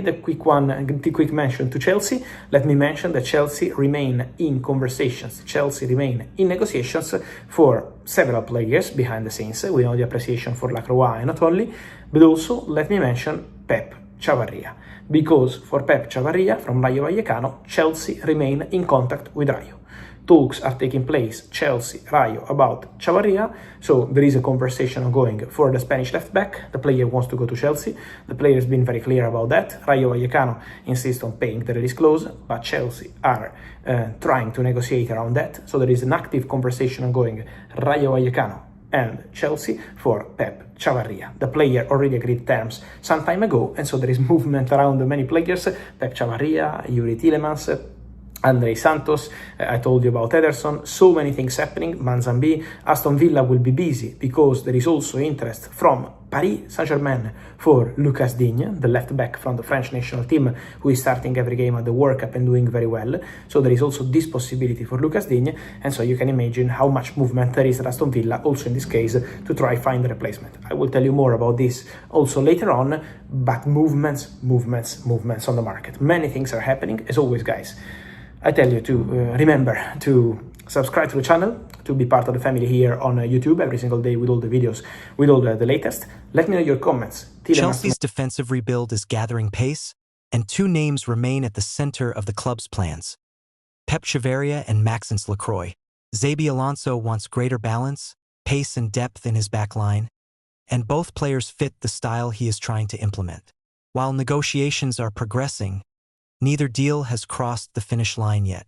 The quick mention to Chelsea. Let me mention that Chelsea remain in conversations. Chelsea remain in negotiations for several players behind the scenes. We know the appreciation for Lacroix and not only, but also let me mention Pep Chavaria. Because for Pep Chavaria from Rayo Vallecano, Chelsea remain in contact with Rayo. Talks are taking place, Chelsea, Rayo, about Chavarría, so there is a conversation ongoing for the Spanish left back. The player wants to go to Chelsea. The player has been very clear about that. Rayo Vallecano insists on paying the release clause, but Chelsea are trying to negotiate around that. So there is an active conversation ongoing, Rayo Vallecano and Chelsea for Pep Chavaria. The player already agreed terms some time ago, and so there is movement around many players, Pep Chavaria, Yuri Tielemans, Andrei Santos, I told you about Ederson, so many things happening, Manzambi, Aston Villa will be busy because there is also interest from Paris Saint-Germain for Lucas Digne, the left back from the French national team who is starting every game at the World Cup and doing very well. So there is also this possibility for Lucas Digne, and so you can imagine how much movement there is at Aston Villa also in this case to try find a replacement. I will tell you more about this also later on, but movements on the market. Many things are happening, as always guys. I tell you to remember to subscribe to the channel, to be part of the family here on YouTube every single day with all the videos, with all the latest. Let me know your comments. Chelsea's defensive rebuild is gathering pace, and two names remain at the center of the club's plans: Pep Chavaria and Maxence Lacroix. Xabi Alonso wants greater balance, pace and depth in his backline, and both players fit the style he is trying to implement. While negotiations are progressing, neither deal has crossed the finish line yet.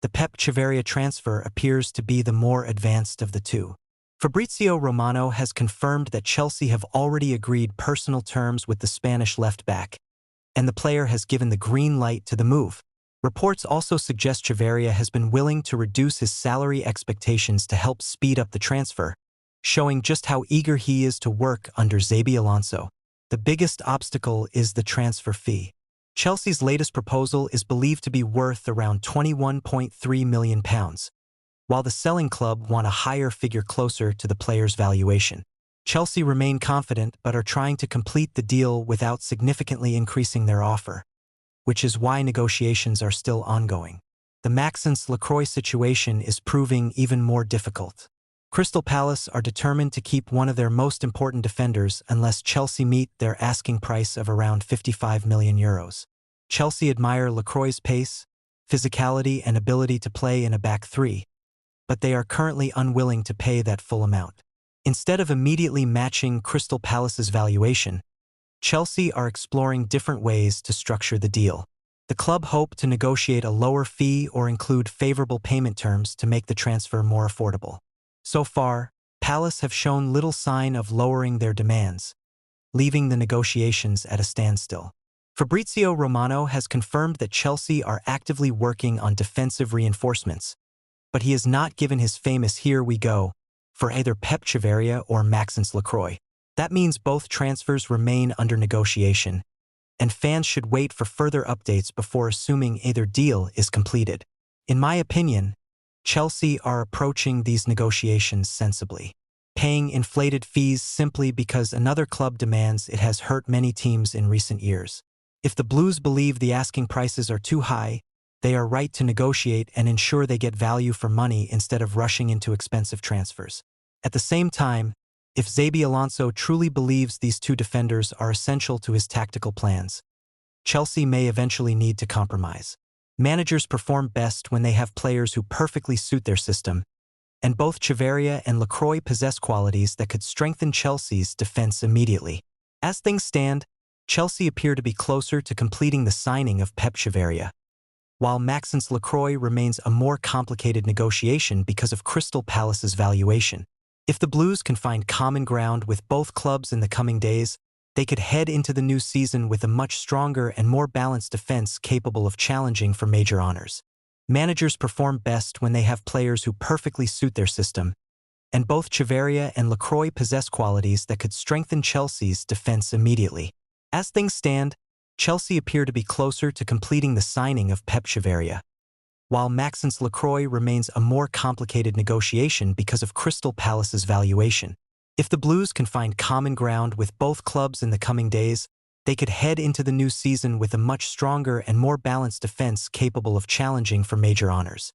The Pep Chavaria transfer appears to be the more advanced of the two. Fabrizio Romano has confirmed that Chelsea have already agreed personal terms with the Spanish left-back, and the player has given the green light to the move. Reports also suggest Chavaria has been willing to reduce his salary expectations to help speed up the transfer, showing just how eager he is to work under Xabi Alonso. The biggest obstacle is the transfer fee. Chelsea's latest proposal is believed to be worth around £21.3 million, while the selling club want a higher figure closer to the player's valuation. Chelsea remain confident but are trying to complete the deal without significantly increasing their offer, which is why negotiations are still ongoing. The Maxence Lacroix situation is proving even more difficult. Crystal Palace are determined to keep one of their most important defenders unless Chelsea meet their asking price of around €55 million. Chelsea admire Lacroix's pace, physicality and ability to play in a back three, but they are currently unwilling to pay that full amount. Instead of immediately matching Crystal Palace's valuation, Chelsea are exploring different ways to structure the deal. The club hope to negotiate a lower fee or include favorable payment terms to make the transfer more affordable. So far, Palace have shown little sign of lowering their demands, leaving the negotiations at a standstill. Fabrizio Romano has confirmed that Chelsea are actively working on defensive reinforcements, but he has not given his famous "here we go" for either Pep Chavaria or Maxence Lacroix. That means both transfers remain under negotiation, and fans should wait for further updates before assuming either deal is completed. In my opinion, Chelsea are approaching these negotiations sensibly. Paying inflated fees simply because another club demands it has hurt many teams in recent years. If the Blues believe the asking prices are too high, they are right to negotiate and ensure they get value for money instead of rushing into expensive transfers. At the same time, if Xabi Alonso truly believes these two defenders are essential to his tactical plans, Chelsea may eventually need to compromise. Managers perform best when they have players who perfectly suit their system, and both Chavaria and Lacroix possess qualities that could strengthen Chelsea's defense immediately. As things stand, Chelsea appear to be closer to completing the signing of Pep Chavaria, while Maxence Lacroix remains a more complicated negotiation because of Crystal Palace's valuation. If the Blues can find common ground with both clubs in the coming days, they could head into the new season with a much stronger and more balanced defense capable of challenging for major honors. Managers perform best when they have players who perfectly suit their system, and both Chavaria and Lacroix possess qualities that could strengthen Chelsea's defense immediately. As things stand, Chelsea appear to be closer to completing the signing of Pep Chavaria, while Maxence Lacroix remains a more complicated negotiation because of Crystal Palace's valuation. If the Blues can find common ground with both clubs in the coming days, they could head into the new season with a much stronger and more balanced defense capable of challenging for major honors.